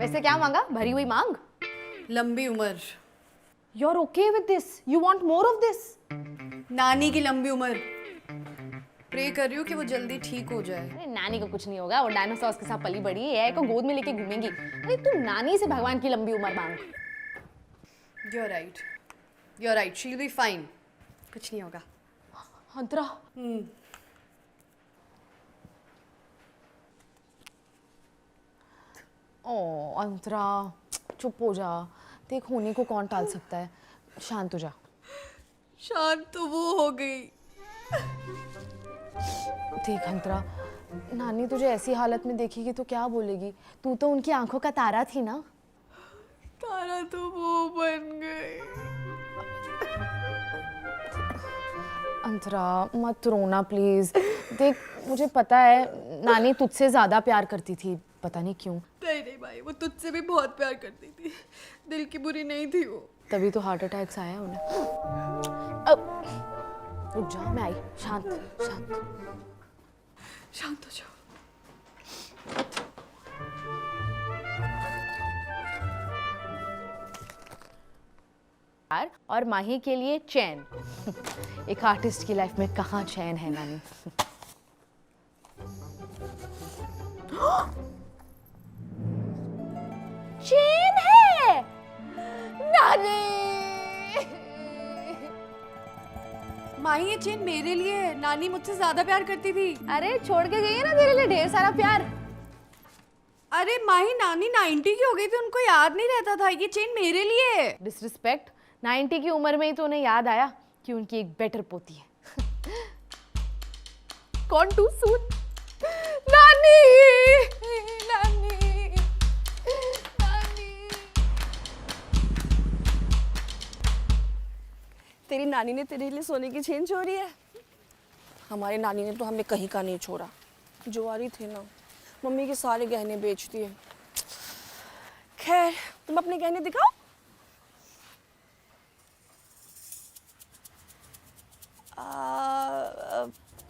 वैसे क्या मांगा? भरी हुई मांग? लंबी उम्र। You're okay with this? You want more of this? नानी की लंबी उम्र। प्रे कर रही हूँ कि वो जल्दी ठीक हो जाए। अरे नानी को कुछ नहीं होगा, वो डायनासोर्स के साथ पली बड़ी है, को गोद में लेके घूमेंगी। अरे तू नानी से भगवान की लंबी उम्र मांग। You're right. You're right. She'll be fine. कुछ नहीं होगा। अंतरा। ओ अंतरा, चुप हो जा। देख होने को कौन टाल सकता है, शांत हो जा। शांत तो वो हो गई। देख अंतरा, नानी तुझे ऐसी हालत में देखेगी तो क्या बोलेगी? तू तो उनकी आंखों का तारा थी ना। तारा तो वो बन गई। अंतरा मत रोना प्लीज। देख मुझे पता है नानी तुझसे ज्यादा प्यार करती थी, पता नहीं क्यों। नहीं भाई, वो तुझसे भी बहुत प्यार करती थी। दिल की बुरी नहीं थी वो। तभी तो हार्ट अटैक्स आया उन्हें। अब रुक जा, मैं आई। शांत शांत शांत हो जाओ। और माही के लिए चैन। एक आर्टिस्ट की लाइफ में कहाँ चैन है नानी। चैन है नानी। माही ये चेन मेरे लिए है। नानी मुझसे ज्यादा प्यार करती थी। अरे छोड़ के गई है ना तेरे लिए ढेर सारा प्यार। अरे माही, नानी 90 की हो गई थी, उनको याद नहीं रहता था। ये चेन मेरे लिए है। डिसरिस्पेक्ट। 90 की उम्र में ही तो उन्हें याद आया कि उनकी एक बेटर पोती है। कौन टू सून? नानी नानी नानी। तेरी नानी ने तेरे लिए सोने की चेन छोड़ी है। हमारी नानी ने तो हमें कहीं का नहीं छोड़ा। जुआरी थी ना, मम्मी के सारे गहने बेच दिए। खैर तुम अपने गहने दिखाओ।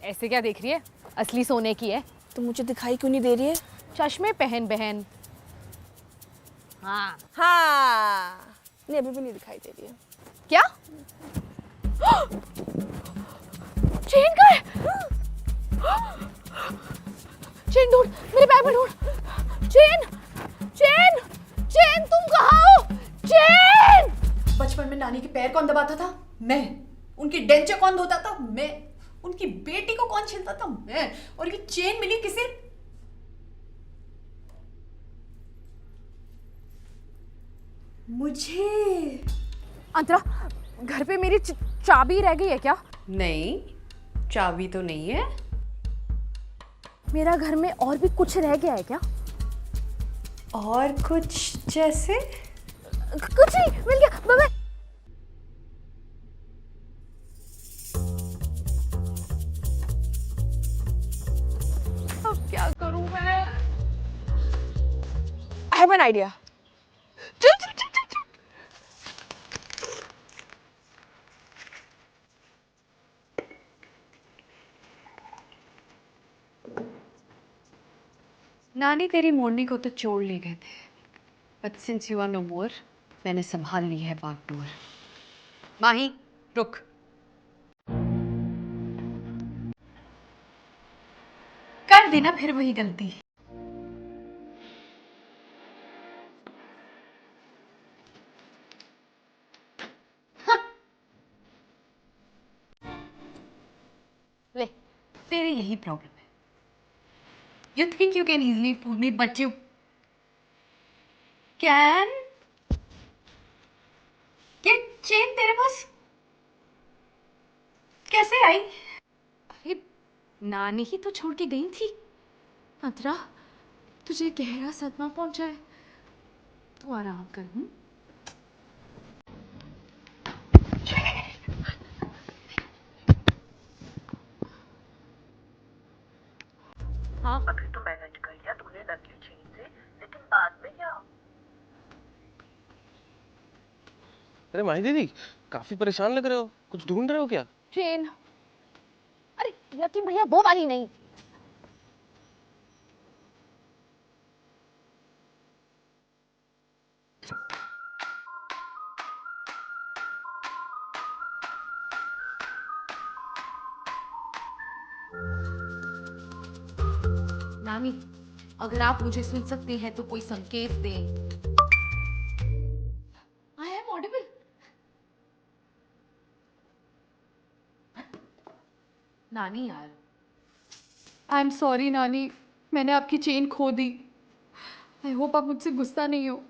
ऐसे क्या देख रही है? असली सोने की है। तुम मुझे दिखाई क्यों नहीं दे रही है? चश्मे पहन बहन। हाँ हाँ, नहीं अभी भी नहीं दिखाई दे रही है। क्या? चेन का है। चेन ढूंढ, मेरे बैग में ढूंढ। चेन चेन चेन, तुम कहाँ हो? चेन। बचपन में नानी के पैर कौन दबाता था? मैं। उनकी डेंचर कौन धोता था? मैं। उनकी बेटी को कौन छीलता था? मैं। और ये चेन मिली किसे? मुझे। अंतरा, घर पे मेरी चाबी रह गई है क्या? नहीं, चाबी तो नहीं है। मेरा घर में और भी कुछ रह गया है क्या? और कुछ जैसे? कुछ नहीं, मिल गया। बाय। अब क्या करूं मैं? I have an idea. चल चल चल चल चल। नानी तेरी मोरनी को तो छोड़ ले गए थे, but since you are no more, मैंने संभाल ली है बागडोर। माही रुक। कर देना फिर वही गलती। ले, तेरी यही प्रॉब्लम है। You think you can easily fool me, but you can? ये चेन तेरे पास कैसे आई? अरे नानी ही तो छोड़ के गई थी। अंतरा, तुझे गहरा सदमा पहुंचा है, तू आराम कर। हाँ अभी तो मैनेज कर लिया तूने नकली चेन से, लेकिन बाद में क्या? अरे माही दीदी, काफी परेशान लग रहे हो, कुछ ढूंढ रहे हो क्या? चेन। अरे यकीन भैया, वो वाली नहीं। नानी, अगर आप मुझे सुन सकते हैं तो कोई संकेत दें। I am audible. नानी यार, आई एम सॉरी नानी, मैंने आपकी चेन खो दी। आई होप आप मुझसे गुस्सा नहीं हो।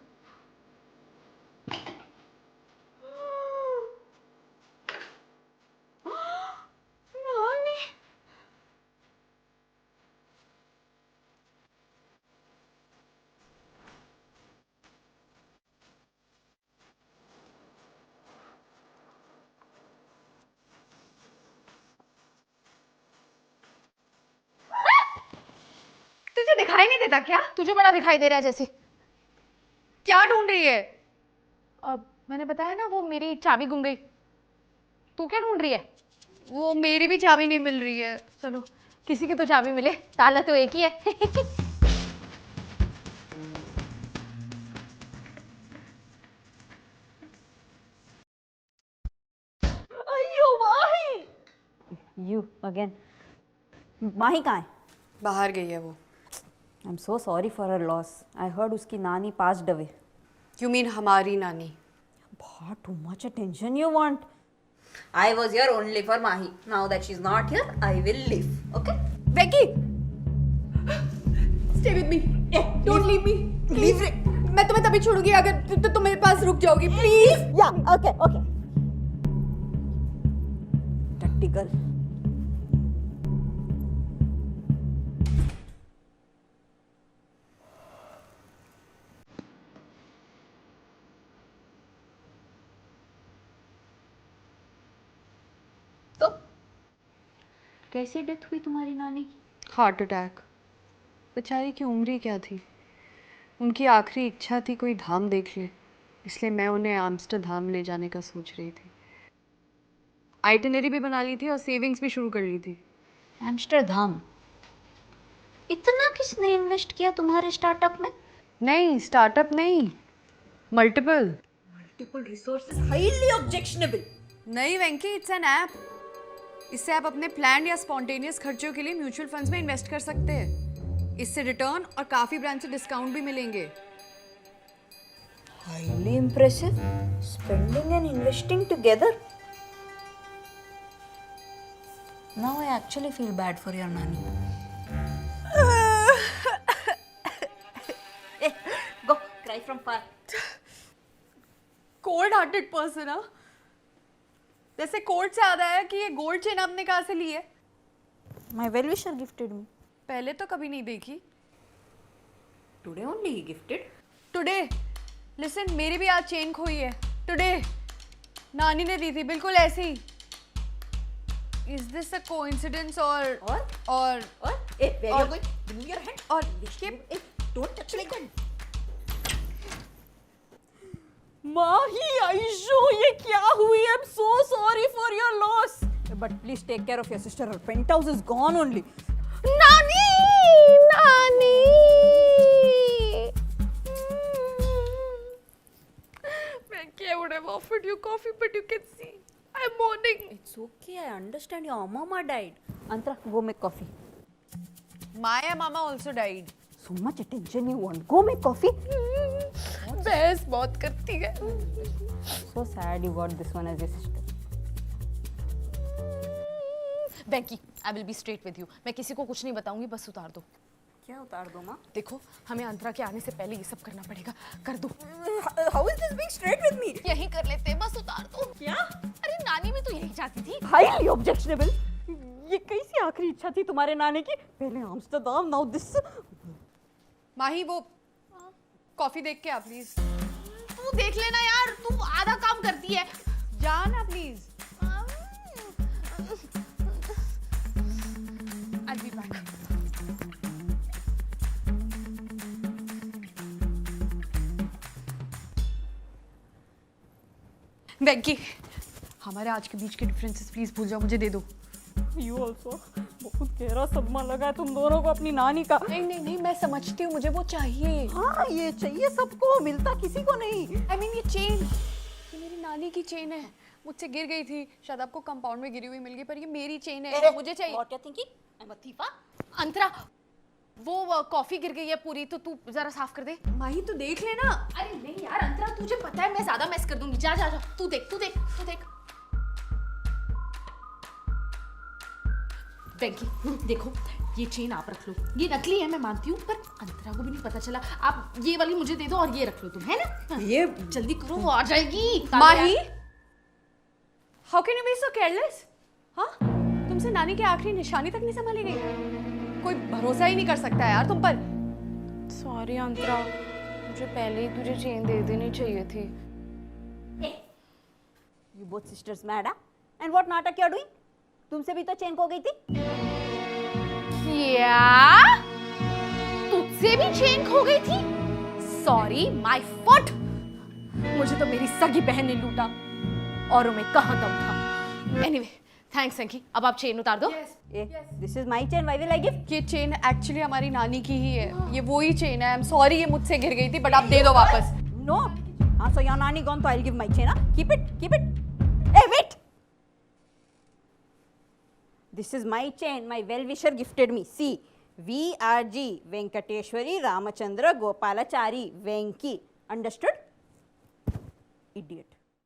नानी, तुझे दिखाई नहीं देता क्या? तुझे बड़ा दिखाई दे रहा है जैसे। क्या ढूंढ रही है? अब मैंने बताया ना, वो मेरी चाबी गुम गई। तू क्या ढूंढ रही है? वो मेरी भी चाबी नहीं मिल रही है। चलो, किसी की तो चाबी मिले, ताला तो एक ही है। You again. माही कहाँ है? बाहर गई है वो। I'm so sorry for her loss. I heard उसकी नानी passed away. You mean हमारी नानी? बहुत too much attention you want. I was here only for Mahi. Now that she's not here, I will leave. Okay? Becky, stay with me. Don't leave me. Please. मैं तुम्हें तभी छोड़ूंगी अगर तुम मेरे पास रुक जाओगी. Please. Yeah. Okay. Okay. Dirty girl. कैसे death हुई तुम्हारी नानी की? Heart attack. बेचारी की उम्र ही क्या थी। उनकी आखिरी इच्छा थी कोई धाम देख ले, इसलिए मैं उन्हें आम्स्टरधाम ले जाने का सोच रही थी। आइटिनरी भी बना ली थी और सेविंग्स भी शुरू कर ली थी। एम्स्टरधाम। इतना किसने इन्वेस्ट किया तुम्हारे स्टार्टअप में? नहीं, स्टार्टअप नहीं, multiple. Multiple resources highly objectionable. नहीं वेंकी, इट्स एन ऐप। इससे आप अपने प्लान या स्पॉन्टेनियस खर्चों के लिए म्यूचुअल फंड्स में इन्वेस्ट कर सकते हैं। इससे रिटर्न और काफी ब्रांड से डिस्काउंट भी मिलेंगे। Highly impressive. Spending and investing together. Now I actually feel bad for your nanny. Hey, go cry from far. Cold hearted person. हाँ, जैसे कोर्ट से याद आया कि ये गोल्ड चेन आपने कहाँ से ली है? My well-wisher gifted me. पहले तो कभी नहीं देखी। Today only he gifted. Today, listen, मेरी भी आज चेन खोई है। टुडे, नानी ने दी थी, बिल्कुल ऐसे ही। Is this a coincidence or? Hey, where और- you going? Bring your hand. और Hey, don't touch like that. माही, आयशो, ये क्या हुई? I'm so sorry for your loss. But please take care of your sister. Her penthouse is gone only. नानी, नानी। Becky, I would have offered you coffee, but you can see I'm mourning. It's okay. I understand your mama died. Antara, go make coffee. My mama also died. So much attention you want. Go make coffee. बहस बहुत करती है। So sad you got this one as your sister. Benki, I will be straight with you. मैं किसी को कुछ नहीं बताऊंगी, बस उतार दो। क्या उतार दो माँ? देखो, हमें अंतरा के आने से पहले ये सब करना पड़ेगा। कर दो। How is this being straight with me? यही कर लेते हैं, बस उतार दो। क्या? अरे नानी भी तो यही चाहती थी। Highly objectionable. ये कैसी आखिरी इच्छा थी तुम्हारे नानी की? पहले आम्स्टरडाम, now this. माही, वो कॉफी देख के आ प्लीज। तू देख लेना यार, तू आधा काम करती है। जा ना please. I'll be back. Beki, हमारे आज के बीच के डिफरेंसेस प्लीज भूल जाओ, मुझे दे दो। You also. बहुत गहरा सदमा लगा है तुम दोनों को अपनी नानी का। नहीं नहीं नहीं, मैं समझती हूँ, मुझे वो चाहिए। हाँ, ये चाहिए सबको, मिलता किसी को नहीं। I mean, ये चेन, ये मेरी नानी की चेन है। मुझसे गिर गई थी, शायद आपको कंपाउंड में गिरी हुई मिल गई, पर ये मेरी चेन है, मुझे चाहिए। What you thinking? I'm a thief, huh? अंतरा, वो कॉफी गिर गई है पूरी, तो तू जरा साफ कर दे। माही तो देख लेना। अरे नहीं यार अंतरा, तुझे पता है मैं ज्यादा मेस कर दूंगी। जा जा जा, तू देख तू देख तू देख। वेंकी देखो, ये चेन आप रख लो। ये नकली है मैं मानती हूँ, पर अंतरा को भी नहीं पता चला। आप ये वाली मुझे दे दो और ये रख लो तुम, है ना? ये जल्दी करो, वो आ जाएगी। Mahi, how can you be so careless? हाँ, तुमसे नानी की आखिरी निशानी तक नहीं संभाली गई। कोई भरोसा ही नहीं कर सकता यार तुम पर। सॉरी अंतरा, मुझे पहले ही तुझे चेन दे देनी चाहिए थी। You both sisters mad, huh? And what नाटक you are doing? तुमसे भी तो चेन खो गई थी। क्या? तुझसे भी चेन खो गई थी? Sorry, my fault. मुझे तो मेरी सगी बहन ने लूटा, औरों में कहाँ दम था। एनीवे, थैंक्स अंकी। अब आप चेन उतार दो। This is my chain. Why will I give? ये चेन एक्चुअली हमारी नानी की ही है। ये वो ही चेन है। आई एम सॉरी, ये मुझसे गिर गई थी, बट आप दे दो वापस। No. So your nanny gone, so I'll give my chain. Huh? Keep it. Keep it. Hey, wait. This is my chain. My well-wisher gifted me. See, VRG Venkateshwari Ramachandra Gopalachari Venki. Understood? Idiot.